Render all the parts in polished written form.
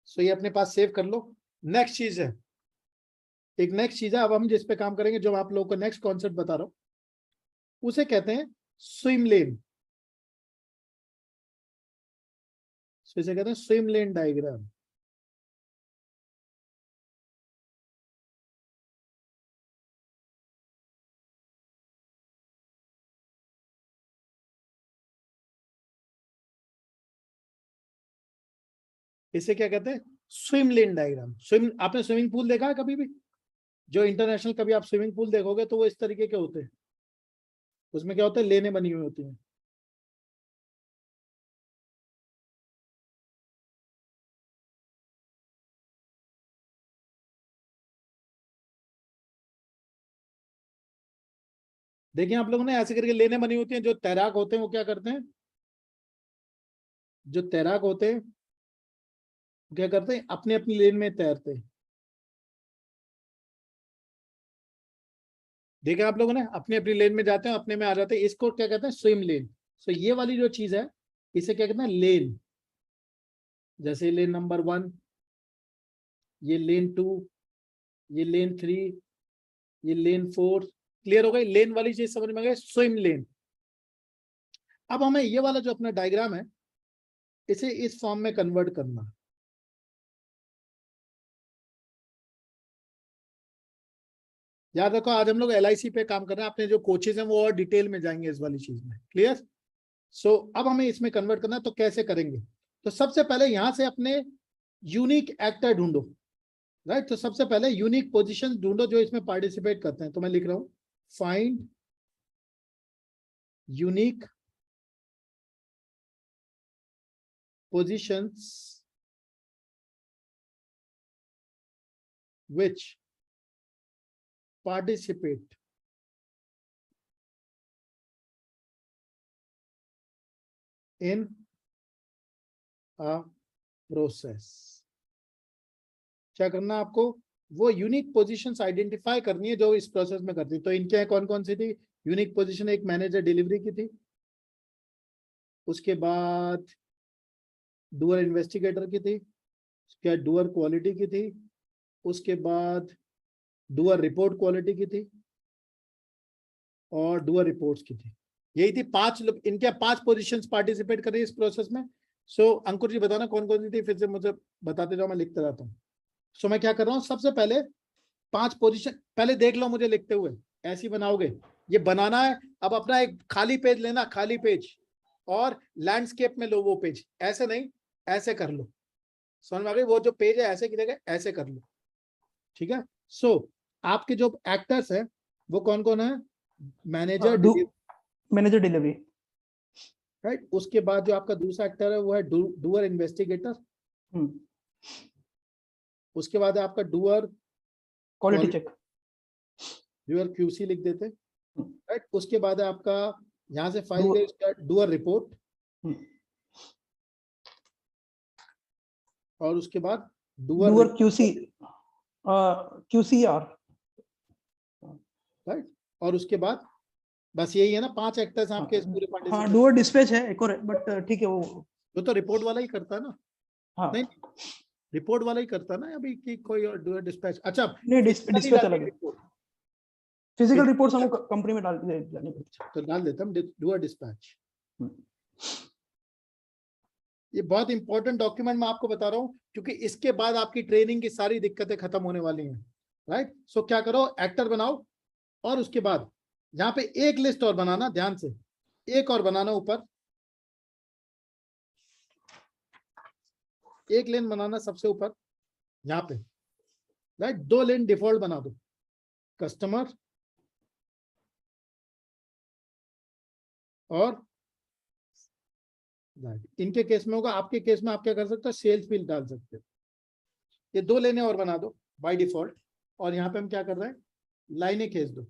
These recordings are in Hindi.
सो ये अपने पास सेव कर लो। नेक्स्ट चीज है, एक नेक्स्ट चीज है, अब हम जिस पे काम करेंगे, जो आप लोगों को नेक्स्ट कॉन्सेप्ट बता रहा हूं, उसे कहते हैं स्विम लेन। इसे कहते हैं स्विम लेन डायग्राम। इसे क्या कहते हैं? स्विम लेन डायग्राम। स्विम, आपने स्विमिंग पूल देखा है कभी भी? जो इंटरनेशनल कभी आप स्विमिंग पूल देखोगे तो वो इस तरीके के होते हैं। उसमें क्या होता है, लेने बनी हुई होती हैं। देखिए आप लोगों ने ऐसे करके लेने बनी होती हैं। जो तैराक होते हैं वो क्या करते हैं, जो तैराक होते हैं वो क्या करते हैं, अपने अपनी लेन में तैरते हैं। देखा आप लोगों ने, अपनी अपनी लेन में जाते हैं, अपने में आ जाते हैं। इसको क्या कहते हैं, स्विम लेन। सो ये वाली जो चीज है, इसे क्या कहते हैं, लेन। जैसे लेन नंबर 1, ये लेन 2, ये लेन 3, ये लेन 4। क्लियर हो गई लेन वाली चीज, समझ में आ गई, स्विम लेन। अब हमें ये वाला जो अपना डायग्राम है, इसे इस फॉर्म में कन्वर्ट करना। याद रखो, आज हम लोग LIC पे काम कर रहे हैं। अपने जो कोचेज हैं वो और डिटेल में जाएंगे इस वाली चीज में। क्लियर? सो अब हमें इसमें कन्वर्ट करना है, तो कैसे करेंगे? तो सबसे पहले यहां से अपने यूनिक एक्टर ढूंढो। राइट, तो सबसे पहले यूनिक पोजीशन ढूंढो जो इसमें पार्टिसिपेट करते हैं। तो मैं लिख रहा हूं, find unique positions which participate in a process। क्या करना है आपको? वो यूनिक पोजीशंस आइडेंटिफाई करनी है जो इस प्रोसेस में करती है। तो इनके कौन कौन सी थी यूनिक पोजीशन? एक मैनेजर डिलीवरी की थी, उसके बाद डूअर इन्वेस्टिगेटर की थी, उसके बाद डूअर क्वालिटी की थी, उसके बाद डूअर रिपोर्ट क्वालिटी की थी, और डूअर रिपोर्ट्स की थी। यही थी 5 लोग, इनके 5 पोजीशंस पार्टिसिपेट कर रही है इस प्रोसेस में। सो अंकुर जी बताना कौन कौन सी थी, फिर से मुझे बताते जाओ, मैं लिखते रहता हूँ। सो मैं क्या कर रहा हूँ, सबसे पहले 5 पोजीशन पहले देख लो मुझे लिखते हुए। ऐसे ही बनाओगे, ये बनाना है। अब अपना एक खाली पेज लेना, खाली पेज, और लैंडस्केप में लो वो पेज। ऐसे नहीं, ऐसे कर लो। समझ में आ गई? वो जो पेज है ऐसे की जगह ऐसे कर लो। ठीक है? सो आपके जो एक्टर्स है वो कौन कौन है? Manager delivery, manager delivery, right. उसके बाद जो आपका दूसरा एक्टर है वो है डूअर इन्वेस्टिगेटर। उसके बाद है आपका doer quality check, doer QC लिख देते, राइट। उसके बाद है आपका, यहां से फाइल गई, डूअर रिपोर्ट, और उसके बाद डूअर QCR, राइट। और उसके बाद बस यही है ना, 5 एक्टर्स आपके इस पूरे हाँ पार्टिसिपेट। डूअर डिस्पैच है एक और है, बट ठीक है वो तो रिपोर्ट वाला ही करता है ना। हाँ नहीं, रिपोर्ट वाला ही करता है ना अभी, कि कोई और डूअर डिस्पैच। अच्छा, नहीं, फिजिकली डिस्पैच लानी अलग है। रिपोर्ट, फिजिकल रिपोर्ट्स हमको कंपनी में डालनी पड़ती तो डाल देता हम डूअर डिस्पैच। है। ये बहुत इंपॉर्टेंट डॉक्यूमेंट मैं आपको बता रहा हूँ, क्योंकि इसके बाद आपकी ट्रेनिंग की सारी दिक्कतें खत्म होने वाली हैं। राइट, सो क्या करो, एक्टर बनाओ, और उसके बाद यहाँ पे एक लिस्ट और बनाना, ध्यान से एक और बनाना ऊपर, एक लेन बनाना सबसे ऊपर यहाँ पे। राइट, 2 लेन डिफॉल्ट बना दो, कस्टमर और राइट। इनके केस में होगा, आपके केस में आप क्या कर सकते हो, सेल्स बिल डाल सकते हो। ये 2 लेने और बना दो बाय डिफॉल्ट, और यहाँ पे हम क्या कर रहे हैं, लाइनें खींच दो।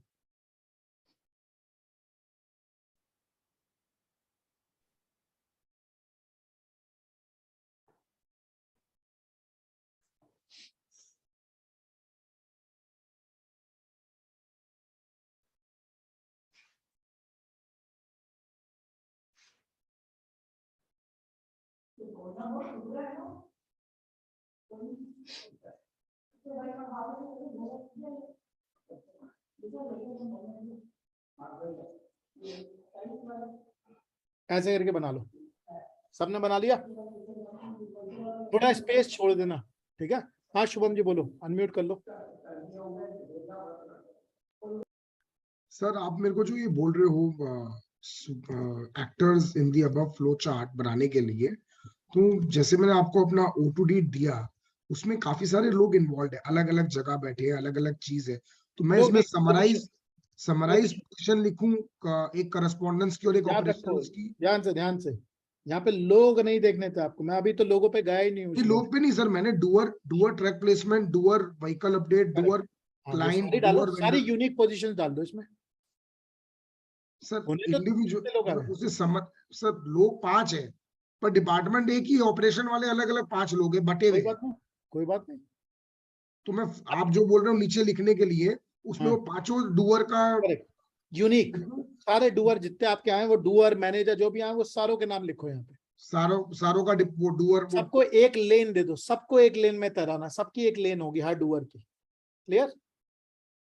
ऐसे करके बना लो। सबने बना लिया? थोड़ा स्पेस छोड़ देना, ठीक है। हाँ शुभम जी बोलो, अनम्यूट कर लो। सर आप मेरे को जो ये बोल रहे हो actors in the above flow chart बनाने के लिए, तो जैसे मैंने आपको अपना O2D दिया, उसमें काफी सारे लोग इन्वॉल्व है, अलग अलग जगह बैठे हैं, अलग अलग चीज है, तो मैं लोग इसमें नहीं, समराइज पोजीशन लिखूं, एक करस्पॉन्डेंस की और एक याद रखो, ऑपरेशंस की। ध्यान से यहाँ पे लोग नहीं देखने थे आपको, मैं अभी तो लोगों पे गया ही नहीं हूँ। ये लोग पे नहीं सर, मैंने doer track placement, doer vehicle update, doer हाँ, वो क्लाइंट, सारी डालो, डूअर सारी वेंडर। यूनिक पोजीशन डाल दो इसमें। सर होने तो इंडिविजुअल लोग आ रहे हैं। उसे समझ, सर लोग 5 है पर डिपार्टमेंट एक ही, ऑपरेशन वाले अलग अलग 5 लोग हैं, बटे हुए कोई हैं। बात नहीं, कोई बात नहीं। तो मैं, आप जो बोल रहे हो नीचे लिखने के लिए, उसमें हाँ, वो 5 डूअर का करेक्ट, यूनिक, सारे डूअर जितने आपके आए, वो डूअर मैनेजर जो भी आए, वो सारों के नाम लिखो यहाँ पे। सारों का वो डूअर, वो सबको एक लेन दे दो, सबको एक लेन में तैराना, सबकी एक लेन होगी हर डूअर की। क्लियर?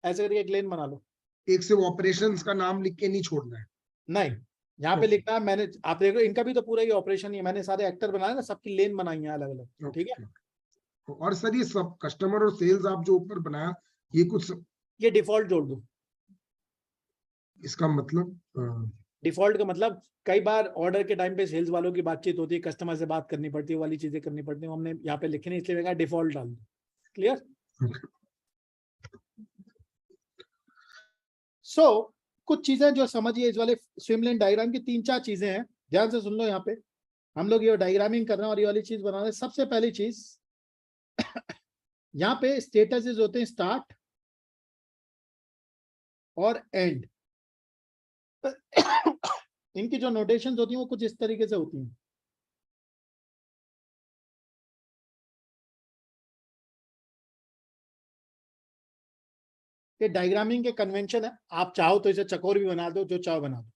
ऐसे करके एक लेन बना लो। एक से ऑपरेशंस का नाम लिख के नहीं छोड़ना है। नहीं, यहाँ पे Okay. लिखना है मैंने, आप देखो इनका भी तो पूरा ही ऑपरेशन ही है, मैंने सारे एक्टर बनाए ना, सबकी लेन बनाई है अलग अलग, ठीक है। और सर ये सब कस्टमर और सेल्स आप जो ऊपर बनाया, ये कुछ ये डिफॉल्ट जोड़ दो। इसका मतलब डिफॉल्ट का मतलब, कई बार ऑर्डर के टाइम पे सेल्स वालों की बातचीत होती है, कस्टमर से बात करनी पड़ती है, वो वाली चीजें करनी पड़ती है, हमने यहाँ पे लिखे नहीं, इसलिए मैंने कहा डिफॉल्ट डाल दो। क्लियर? सो कुछ चीजें जो समझिए इस वाले स्विम लेन डायग्राम की, 3-4 चीजें हैं, ध्यान से सुन लो। यहाँ पे हम लोग ये डायग्रामिंग कर रहे हैं और ये वाली चीज बना रहे हैं। सबसे पहली चीज यहाँ पे स्टेटसेस होते हैं, स्टार्ट और एंड। इनकी जो नोटेशंस होती हैं वो कुछ इस तरीके से होती हैं। ये डायग्रामिंग के कन्वेंशन है, आप चाहो तो इसे चकोर भी बना दो, जो चाहो बना दो,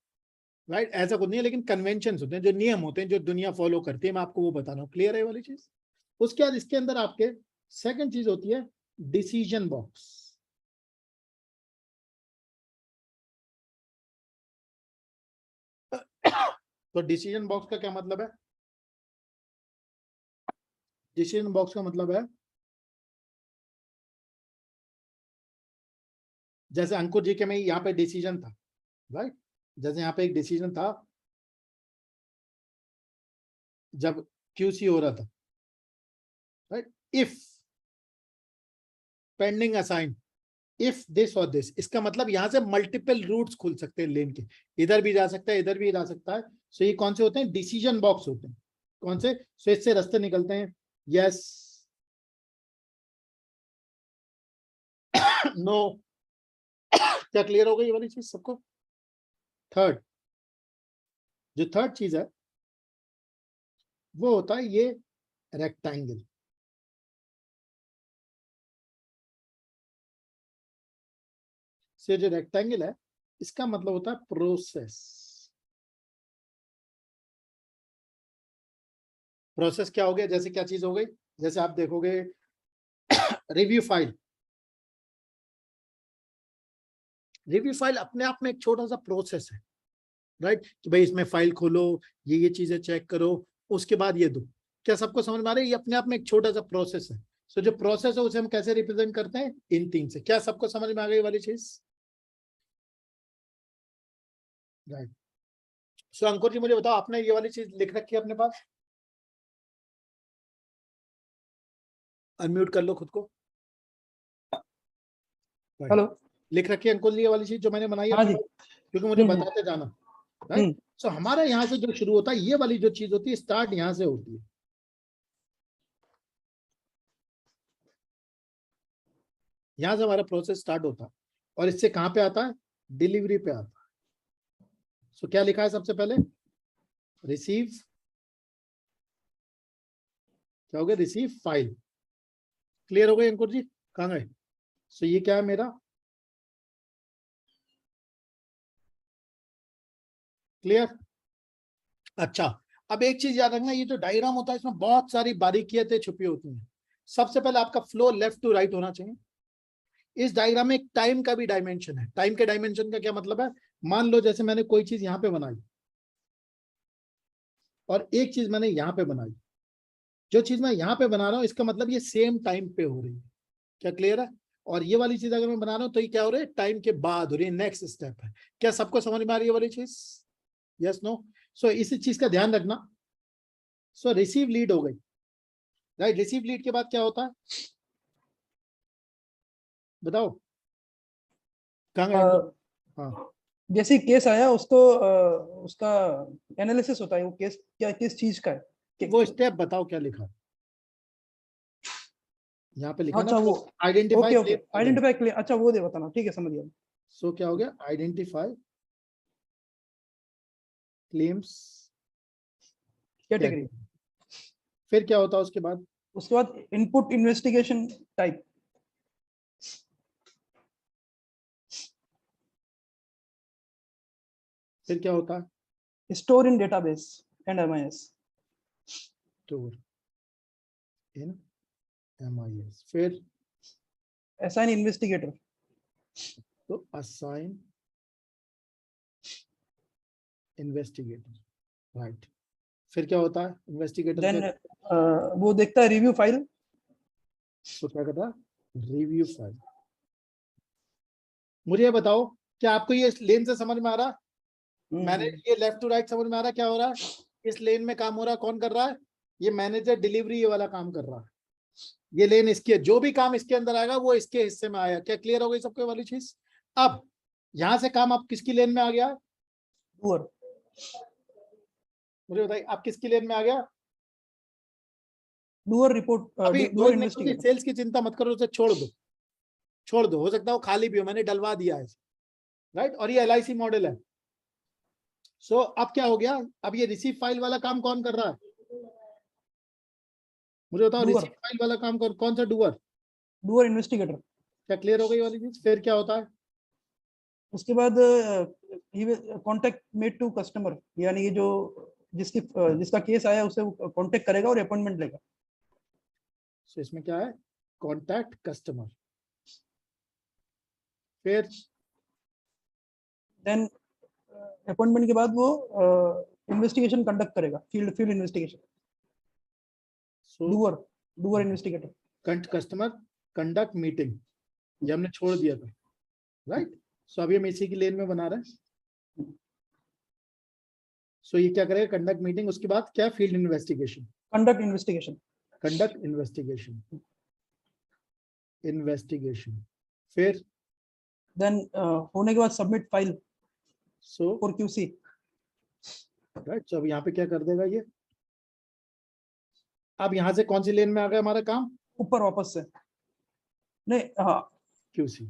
राइट? ऐसा कुछ नहीं है, लेकिन कन्वेंशन होते हैं, जो नियम होते हैं, जो दुनिया फॉलो करती है, मैं आपको वो बता रहा हूँ। क्लियर है वाली चीज? उसके बाद इसके अंदर आपके सेकंड चीज होती है डिसीजन बॉक्स। तो डिसीजन बॉक्स का क्या मतलब है? डिसीजन बॉक्स का मतलब है, जैसे अंकुर जी के में यहाँ पे डिसीजन था, राइट? जैसे यहाँ पे एक डिसीजन था जब QC हो रहा था, right? If pending assign, if this और दिस, इसका मतलब यहां से मल्टीपल रूट्स खुल सकते हैं लेन के, इधर भी जा सकता है, इधर भी जा सकता है। सो ये कौन से होते हैं? डिसीजन बॉक्स होते हैं। कौन से? सो इससे रास्ते निकलते हैं, यस, नो। क्या क्लियर हो गई ये वाली चीज सबको? थर्ड, जो थर्ड चीज है वो होता है ये रेक्टेंगल। से जो रेक्टेंगल है, इसका मतलब होता है प्रोसेस। प्रोसेस क्या हो गया? जैसे क्या चीज हो गई? जैसे आप देखोगे रिव्यू फाइल, रिव्यू फाइल अपने आप में एक छोटा सा प्रोसेस है, राइट? कि भाई इसमें फाइल खोलो, ये चीजें चेक करो, उसके बाद ये दो। क्या सबको समझ में आ रहा है? ये अपने आप में एक छोटा सा प्रोसेस है। सो जो प्रोसेस है उसे हम कैसे रिप्रेजेंट करते हैं? इन 3 से। क्या सबको समझ में आ गई वाली चीज? राइट। सो अंकुर जी मुझे बताओ, आपने ये वाली चीज लिख रखी है अपने पास? अनम्यूट कर लो खुद को। हेलो। लिख रखी है अंकुर जी ये वाली चीज जो मैंने बनाई है हाँ अपने जी। पास? क्योंकि मुझे बताते जाना, राइट? सो हमारा यहाँ से जो शुरू होता है, ये वाली जो चीज होती है, स्टार्ट यहाँ से होती है। यहाँ से हमारा प्रोसेस स्टार्ट होता है और इससे कहाँ पे आता है? डिलीवरी पे आता है। सो क्या लिखा है सबसे पहले? रिसीव, क्या हो गया? Receive file. क्लियर हो गई अंकुर जी? कहाँ गए? सो ये क्या है मेरा? क्लियर? अच्छा, अब एक चीज याद रखना, ये जो डायग्राम होता है इसमें बहुत सारी बारीकियां छुपी होती हैं। सबसे पहले आपका फ्लो लेफ्ट टू राइट होना चाहिए। इस डायग्राम में एक टाइम का भी डायमेंशन है। टाइम के डायमेंशन का क्या मतलब है? मान लो जैसे मैंने कोई चीज यहां पे बनाई और एक चीज मैंने यहां पे बनाई, जो चीज मैं यहां पे बना रहा हूं इसका मतलब ये सेम टाइम पे हो रही है। क्या क्लियर है? और ये वाली चीज अगर मैं बना रहा हूं तो ये क्या हो रहा है? टाइम के बाद हो रही है, नेक्स्ट स्टेप है। क्या सबको समझ में आ रही है वाली चीज? Yes no? सो इसी चीज का ध्यान रखना। सो रिसीव लीड हो गई, राइट? रिसीव लीड के बाद क्या होता है बताओ? कहाँ गए हम लोग? हाँ, जैसे केस आया उसको उसका एनालिसिस होता है, वो केस क्या किस चीज का है। वो स्टेप बताओ क्या लिखा है यहाँ पे? लिखा ना अच्छा वो identify okay okay claim. Identify claim, अच्छा वो दे बताना, ठीक है समझ गया। सो क्या हो गया? आइडेंटिफाई क्लेम्स कैटेगरी, फिर क्या होता है उसके बाद? उसके बाद इनपुट इन्वेस्टिगेशन टाइप, फिर क्या होता है? Store in database and MIS, store in MIS. फिर असाइन इन्वेस्टिगेटर, तो असाइन इन्वेस्टिगेटर, राइट। फिर क्या होता है इन्वेस्टिगेटर देन क्या? वो देखता है रिव्यू फाइल, तो क्या करता है? Review file. मुझे ये बताओ, क्या आपको ये लेन से समझ में आ रहा है? मैंने ये लेफ्ट टू राइट समझ में आ रहा है क्या हो रहा है? इस लेन में काम हो रहा है, कौन कर रहा है? ये मैनेजर डिलीवरी ये वाला काम कर रहा है। ये लेन इसकी है, जो भी काम इसके अंदर आएगा वो इसके हिस्से में आया। क्या क्लियर हो गई सबको वाली चीज? अब यहां से काम आप किसकी लेन में आ गया? डूअर, मुझे बताइए आप किसकी लेन में आ गया? डूअर रिपोर्ट, अभी डूअर इन्वेस्टिगेटर, सेल्स की चिंता मत करो, उसे छोड़ दो, छोड़ दो। हो सकता है वो खाली भी हो, मैंने डलवा दिया है, राइट? और ये LIC मॉडल है। सो अब क्या हो गया? अब ये रिसीव फाइल वाला काम कौन कर रहा है? मुझे बताओ, डूअर, रिसीव फाइल वाला काम कौन सा? डूअर। Doer investigator. क्या क्लियर हो गई वाली चीज? फिर क्या होता है? उसके बाद कांटेक्ट मेड टू कस्टमर, यानी ये जो जिसकी जिसका केस आया उसे कांटेक्ट करेगा और अपॉइंटमेंट लेगा। सो इसमें क्या है? Contact customer. फिर देन अपॉइंटमेंट के बाद वो इन्वेस्टिगेशन कंडक्ट करेगा, field investigation, so doer, doer investigator. Customer conduct meeting, ये हमने छोड़ दिया था, राइट? सो अभी हम इसी की लेन में बना रहे हैं। सो ये क्या करेगा? Conduct meeting. उसके बाद क्या? Field investigation, conduct investigation, conduct investigation, investigation. फिर देन होने के बाद submit file so for QC. Right, तो अब यहाँ पे क्या कर देगा ये? अब यहाँ से कौन सी लेन में आ गया हमारा काम? ऊपर वापस से, नहीं हाँ QC।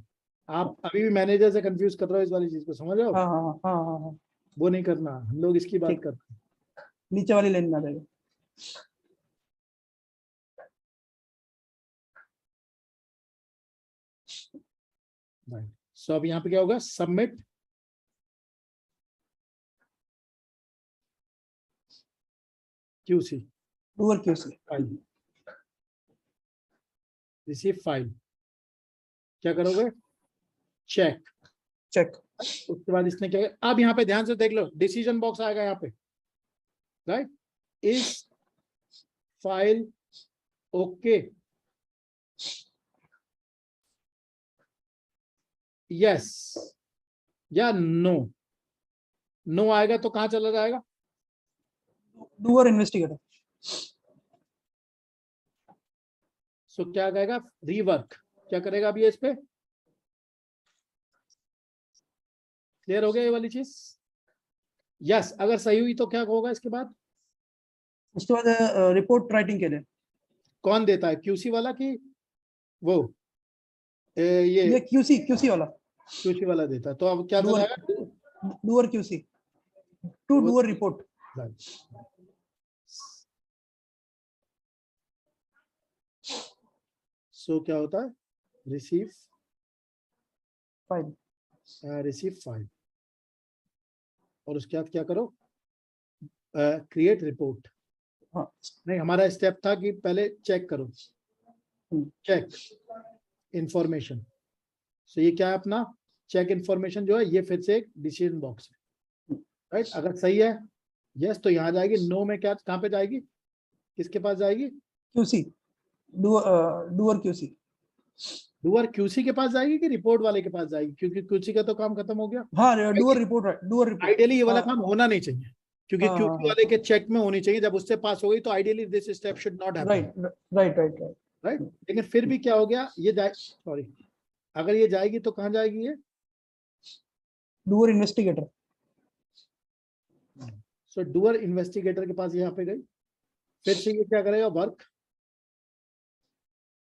आप अभी भी मैनेजर से कंफ्यूज कर रहे हो इस वाली चीज को, समझ रहे हो? हाँ हाँ हाँ हाँ हाँ, वो नहीं करना, हम लोग इसकी बात ठीक, करते हैं। नीचे वाली लाइन में आ जाएगा। राइट, सो अब यहाँ पे क्या होगा? Submit QC doer QC, file, receive file. क्या करोगे? चेक। चेक, उसके बाद इसने क्या? अब यहाँ पे ध्यान से देख लो, डिसीजन बॉक्स आएगा यहाँ पे, right? Is file okay? Yes या नो? नो आएगा तो कहाँ चला जाएगा? डूअर इन्वेस्टिगेटर, सो क्या कहेगा? रीवर्क। क्या करेगा अब ये इस पे? क्लियर हो गया ये वाली चीज? यस, अगर सही हुई तो क्या होगा इसके बाद? उसके बाद रिपोर्ट राइटिंग के लिए कौन देता है? QC वाला की वो ये ये क्यूसी वाला, QC वाला देता है? तो अब क्या डूअर, जाएगा? Doer QC to doer report. So क्या होता है? Receive file, receive file. और उसके बाद क्या करो? Create report. हाँ नहीं, हमारा स्टेप था कि पहले चेक करो, चेक इंफॉर्मेशन। सो ये क्या है अपना चेक इंफॉर्मेशन जो है, ये फिर से एक डिसीजन बॉक्स है, राइट। अगर सही है यस तो यहाँ जाएगी, नो में क्या कहाँ पे जाएगी, किसके पास जाएगी, QC, doer QC। Doer QC के पास जाएगी कि रिपोर्ट वाले के पास जाएगी, क्योंकि क्यूसी का तो काम खत्म हो गया। हाँ, doer report, doer report. Ideally ये वाला हाँ, काम होना नहीं चाहिए, क्योंकि हाँ, क्यूसी हाँ, वाले के चेक में होनी चाहिए, जब उससे पास हो गई तो ideally this step should not happen, right right right right. Right. लेकिन फिर भी क्या हो गया, ये जाए, सॉरी, अगर ये जाएगी तो कहाँ जाएगी ये, डूअर इन्वेस्टिगेटर। सो डूअर इन्वेस्टिगेटर के पास यहाँ पे गई, फिर से ये क्या करेगा, वर्क,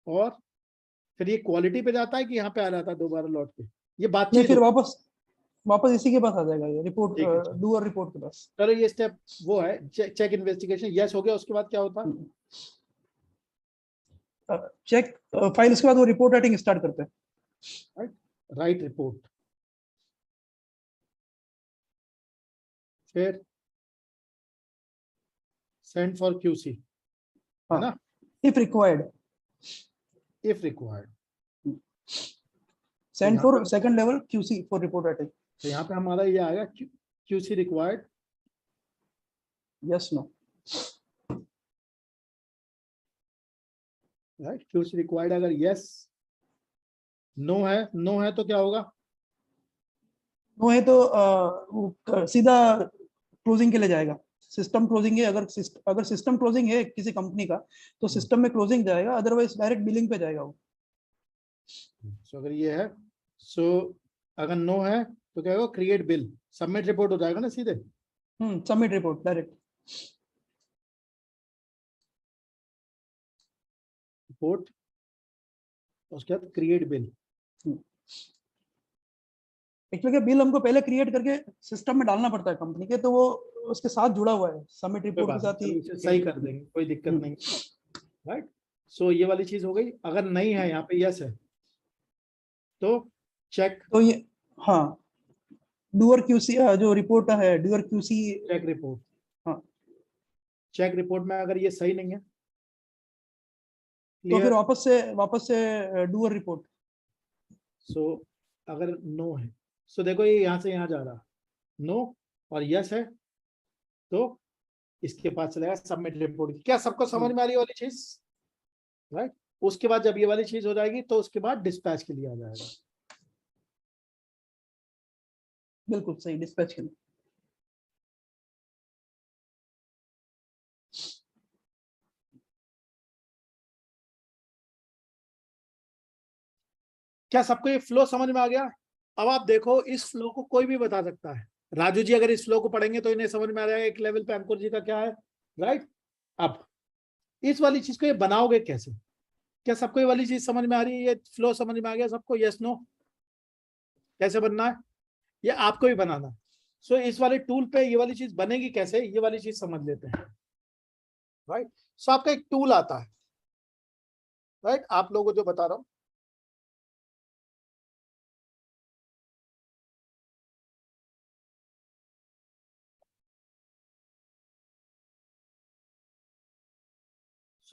और फिर ये क्वालिटी पे जाता है कि यहाँ पे आ जाता है दोबारा लौट के, ये नहीं, बातचीत फिर होती वापस इसी के पास आ जाएगा ये रिपोर्ट, ठीक है, डूअर रिपोर्ट के पास। है। चलो ये स्टेप वो है चेक इन्वेस्टिगेशन, यस हो गया, उसके बाद क्या होता है, चेक फाइल, उसके बाद वो रिपोर्ट राइटिंग स्टार्ट करते हैं। राइट रिपोर्ट, फिर सेंड फॉर क्यूसी, है ना, if required, if required. Send यहाँ फॉर पे second level QC for report writing. तो यहाँ पे हमारा ये आएगा QC required, yes no. Right, QC required अगर यस, नो है, नो है तो क्या होगा, वो है तो सीधा क्लोजिंग के लिए जाएगा। सिस्टम क्लोजिंग है, अगर सिस्टम क्लोजिंग है किसी कंपनी का तो सिस्टम में क्लोजिंग जाएगा, अदरवाइज डायरेक्ट बिलिंग पे जाएगा वो। सो अगर ये है, सो अगर नो है तो क्या होगा, क्रिएट बिल, सबमिट रिपोर्ट हो जाएगा ना सीधे, सबमिट रिपोर्ट डायरेक्ट। रिपोर्ट, उसके बाद क्रिएट बिल। एक्चुअली बिल हमको पहले क्रिएट करके सिस्टम में डालना पड़ता है कंपनी के, तो वो उसके साथ जुड़ा हुआ है सबमिट कोई रिपोर्ट के बात नहीं, साथ चलो ही। इसे सही कर देंगे, कोई दिक्कत नहीं, राइट। सो ये वाली चीज हो गई, अगर नहीं है यहाँ पे यस है तो चेक, तो ये, हाँ, डूअर QC जो रिपोर्ट है, डूअर QC। चेक रिपोर्ट, हाँ, चेक रिपोर्ट में अगर ये सही नहीं है, तो फिर क्लियर, वापस से डूअर रिपोर्ट। सो अगर नो है, सो देखो ये यहाँ से यहाँ जा रहा, नो और यस है तो इसके पास चलेगा सबमिट रिपोर्ट। क्या सबको समझ में आ रही है वाली चीज, राइट। उसके बाद जब ये वाली चीज हो जाएगी तो उसके बाद डिस्पैच के लिए आ जाएगा। बिल्कुल सही, डिस्पैच के लिए। क्या सबको ये फ्लो समझ में आ गया। अब आप देखो इस फ्लो को कोई भी बता सकता है, राजू जी अगर इस फ्लो को पढ़ेंगे तो इन्हें समझ में आ जाएगा एक लेवल पे अंकुर जी का क्या है, राइट। अब इस वाली चीज को ये बनाओगे कैसे, क्या सबको ये वाली चीज समझ में आ रही है, ये फ्लो समझ में आ गया सबको, यस नो, कैसे बनना है ये आपको भी बनाना है। सो इस वाले टूल पे ये वाली चीज बनेगी कैसे, ये वाली चीज समझ लेते हैं, राइट। सो आपका एक टूल आता है, राइट, आप लोगों को जो बता रहा हूं,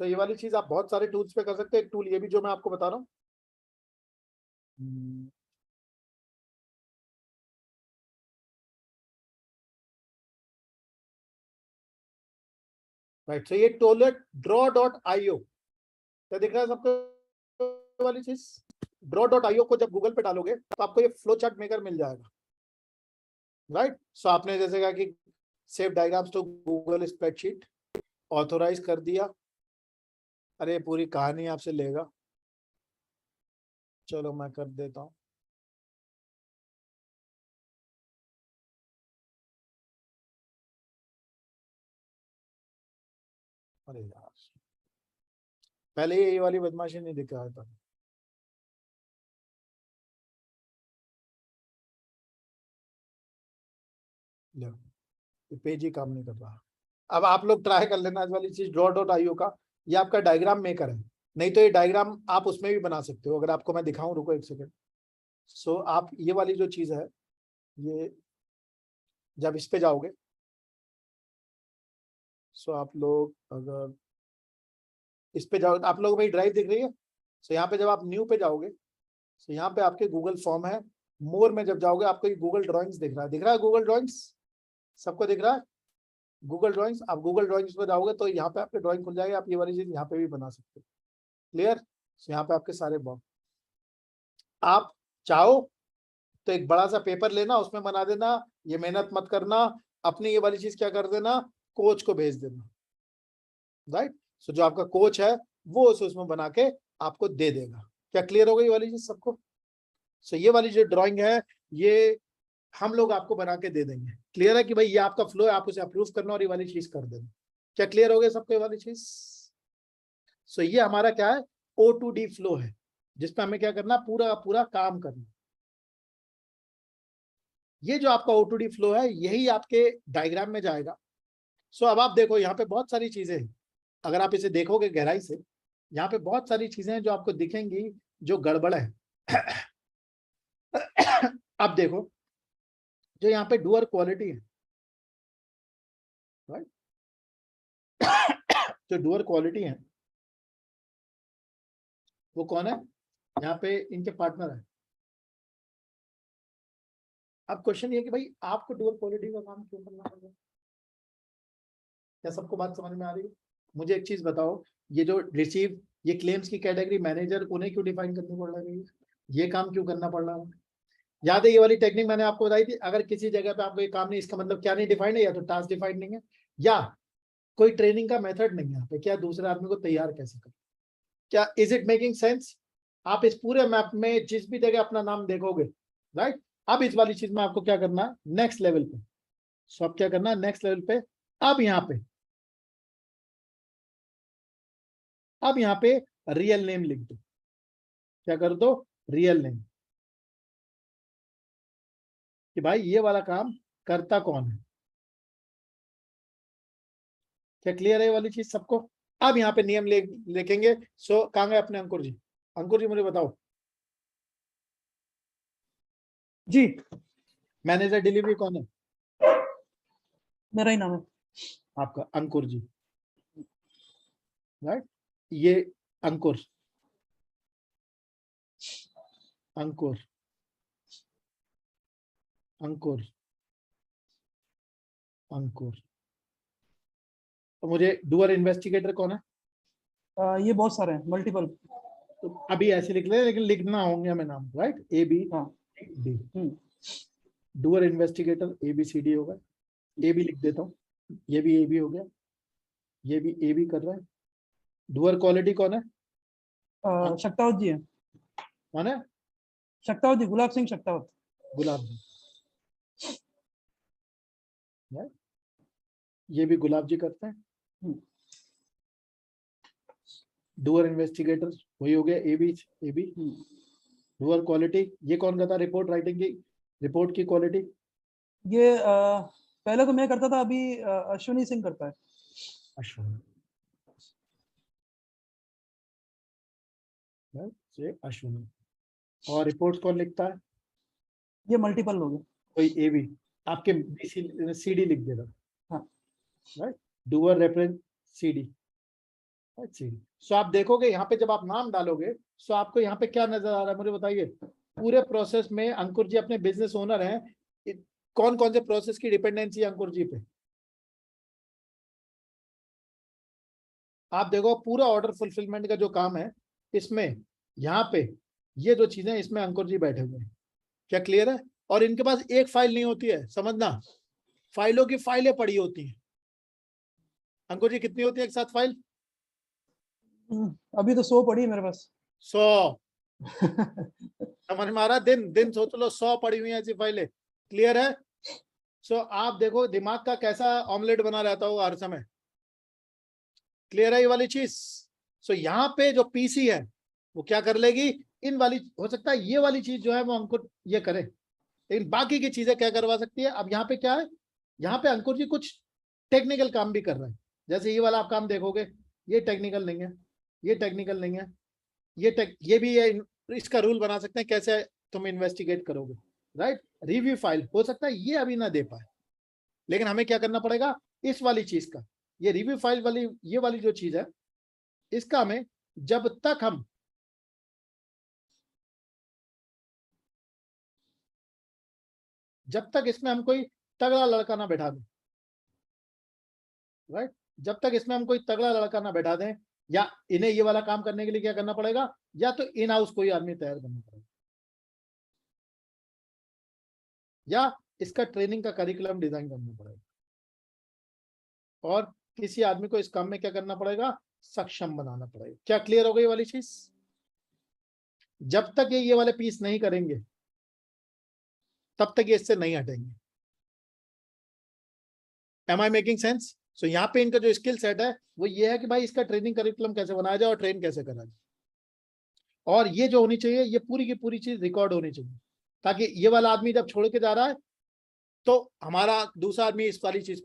सो ये वाली चीज आप बहुत सारे टूल्स पे कर सकते हैं, एक टूल ये भी जो मैं आपको बता रहा हूँ, राइट। सो ये टोलेट draw.io, क्या दिख रहा है सबको वाली चीज, draw.io को जब गूगल पे डालोगे तो आपको ये फ्लो चार्ट मेकर मिल जाएगा, राइट। सो आपने जैसे कहा कि save diagrams to Google spreadsheet, authorize कर दिया, अरे पूरी कहानी आपसे लेगा, चलो मैं कर देता हूँ, अरे यार पहले ये वाली बदमाशी नहीं दिखाया था, लो ये पेज ही काम नहीं कर रहा। अब आप लोग ट्राई कर लेना इस वाली चीज draw.io का, ये आपका डायग्राम मेकर है, नहीं तो ये डायग्राम आप उसमें भी बना सकते हो, अगर आपको मैं दिखाऊं, रुको एक सेकेंड। सो आप ये वाली जो चीज है, ये जब इस पे जाओगे, सो आप लोग अगर इस पे जाओ, आप लोगों को मेरी ड्राइव दिख रही है, सो यहाँ पे जब आप न्यू पे जाओगे, सो यहाँ पे आपके गूगल फॉर्म है, मोर में जब जाओगे आपको ये गूगल ड्राइंग्स दिख रहा है, दिख रहा है गूगल ड्राइंग्स, सबको दिख रहा है गूगल ड्राइंग्स। आप गूगल ड्राइंग्स पे जाओगे तो यहाँ पे आपके ड्राइंग खुल जाएगी, आप ये वाली चीज यहाँ पे भी बना सकते हो। क्लियर? सो यहाँ पे आपके सारे बॉक्स, आप चाहो तो एक बड़ा सा पेपर लेना, उसमें बना देना, ये मेहनत मत करना, अपनी ये वाली चीज क्या कर देना, कोच को भेज देना, राइट? सो जो आपका कोच है वो उसमें बना के आपको दे देगा। क्या क्लियर हो गई ये वाली चीज सबको? सो ये वाली जो ड्राइंग है ये हम लोग आपको बना के दे देंगे। क्लियर है कि भाई ये आपका फ्लो है, आप उसे अप्रूव करना और ये वाली चीज कर देना। क्या क्लियर हो गया सबको ये वाली चीज? सो ये हमारा क्या है, O2D फ्लो है, जिसपे हमें क्या करना, पूरा पूरा काम करना। ये जो आपका O2D फ्लो है यही आपके डायग्राम में जाएगा। सो अब आप देखो यहाँ पे बहुत सारी चीजें हैं, अगर आप इसे देखोगे गहराई से, यहाँ पे बहुत सारी चीजें हैं जो आपको दिखेंगी जो गड़बड़ है। अब देखो जो यहाँ पे डूअर क्वालिटी है, राइट? जो डूअर क्वालिटी है वो कौन है, यहाँ पे इनके पार्टनर है। अब क्वेश्चन ये कि भाई आपको डूअर क्वालिटी का काम क्यों करना पड़ेगा? क्या सबको बात समझ में आ रही है? मुझे एक चीज बताओ, ये जो रिसीव, ये क्लेम्स की कैटेगरी मैनेजर, उन्हें क्यों डिफाइन करनी पड़ रही है? ये काम क्यों करना पड़ रहा है? याद है ये वाली टेक्निक मैंने आपको बताई थी, अगर किसी जगह पे आपको ये काम नहीं, इसका मतलब क्या नहीं डिफाइंड है, या तो टास्क डिफाइंड नहीं है, या कोई ट्रेनिंग का मेथड नहीं है यहाँ पे, क्या दूसरे आदमी को तैयार कैसे करें? क्या इज इट मेकिंग सेंस? आप इस पूरे मैप में जिस भी जगह अपना नाम देखोगे, राइट? अब इस वाली चीज में आपको क्या करना है, नेक्स्ट लेवल पे। सो अब क्या करना है नेक्स्ट लेवल पे, अब यहाँ पे रियल नेम लिख दो। क्या कर दो, रियल नेम, कि भाई ये वाला काम करता कौन है। क्या क्लियर है ये वाली चीज सबको? अब यहाँ पे नियम लिखेंगे। सो कहाँ गए अपने अंकुर जी? अंकुर जी मुझे बताओ, जी मैनेजर डिलीवरी कौन है? मेरा ही नाम है। आपका अंकुर जी, राइट? ये अंकुर, अंकुर, अंकुर, अंकुर। तो मुझे डूअर इन्वेस्टिगेटर कौन है? ये बहुत सारे हैं, मल्टीपल। तो अभी ऐसे लिख ले, लेकिन लिखना होंगे हमें नाम, right? A B D। Doer investigator ABCD होगा, AB लिख देता हूँ, ये भी AB हो गया, ये भी AB कर रहा है। डूअर क्वालिटी कौन है? शक्तावत जी है। कौन है? शक्तावत जी, गुलाब सिंह शक्तावत। गुलाब जी, राइट? ये भी गुलाब जी करते हैं। डूअर इन्वेस्टिगेटर वही हो गया, AB। डूअर क्वालिटी ये कौन करता है? रिपोर्ट राइटिंग की, रिपोर्ट की क्वालिटी। ये पहले तो मैं करता था, अभी अश्विनी सिंह करता है। अश्विनी, राइट? ये अश्विनी। और रिपोर्ट कौन लिखता है? ये मल्टीपल हो गए। कोई AB, आपके CD लिख देगा, हाँ। Right? Doer reference CD, right? CD। सो आप देखोगे यहाँ पे जब आप नाम डालोगे, सो आपको यहाँ पे क्या नजर आ रहा है मुझे बताइए? पूरे प्रोसेस में अंकुर जी अपने बिजनेस ओनर हैं, कौन कौन से प्रोसेस की डिपेंडेंसी है अंकुर जी पे? आप देखो पूरा ऑर्डर फुलफिलमेंट का जो काम है, इसमें यहाँ पे ये जो चीजें, इसमें अंकुर जी बैठे हुए हैं। क्या क्लियर है? और इनके पास एक फाइल नहीं होती है, समझना, फाइलों की फाइलें पड़ी होती हैं। अंकुर जी कितनी होती है एक साथ फाइल? अभी तो 100 पड़ी है मेरे पास। 100। समझ में आ रहा? दिन दिन सोच लो, 100 पड़ी हुई है ऐसी फाइलें। क्लियर है? सो आप देखो दिमाग का कैसा ऑमलेट बना रहता होगा हर समय। क्लियर है ये वाली चीज? सो यहाँ पे जो PC है वो क्या कर लेगी, इन वाली, हो सकता है ये वाली चीज जो है वो अंकुर ये करे, लेकिन बाकी की चीजें क्या करवा सकती है? अब यहाँ पे क्या है, यहाँ पे अंकुर जी कुछ टेक्निकल काम भी कर रहे हैं। जैसे ये वाला आप काम देखोगे, ये टेक्निकल नहीं है, ये टेक्निकल नहीं है, ये भी है, इसका रूल बना सकते हैं कैसे तुम इन्वेस्टिगेट करोगे, राइट? रिव्यू फाइल हो सकता है ये अभी ना दे पाए, लेकिन हमें क्या करना पड़ेगा, इस वाली चीज का, ये रिव्यू फाइल वाली, ये वाली जो चीज है, इसका हमें जब तक हम जब तक इसमें हम कोई तगड़ा लड़का ना बैठा दें, राइट, जब तक इसमें हम कोई तगड़ा लड़का ना बैठा दें, या इन्हें ये वाला काम करने के लिए क्या करना पड़ेगा, या तो इन हाउस कोई आदमी तैयार करना पड़ेगा, या इसका ट्रेनिंग का करिकुलम डिजाइन करना पड़ेगा, और किसी आदमी को इस काम में क्या करना पड़ेगा, सक्षम बनाना पड़ेगा। क्या क्लियर हो गई वाली चीज? जब तक ये वाले पीस नहीं करेंगे तब तक ये इससे नहीं हटेंगे। Am I making sense? So यहाँ पे इनका जो स्किल सेट है वो ये है कि भाई इसका ट्रेनिंग करिकुलम कैसे बनाया जाए और ट्रेन कैसे करा जाए, और ये जो होनी चाहिए ये पूरी की पूरी चीज रिकॉर्ड होनी चाहिए, ताकि ये वाला आदमी जब छोड़ के जा रहा है तो हमारा दूसरा आदमी इस वाली चीज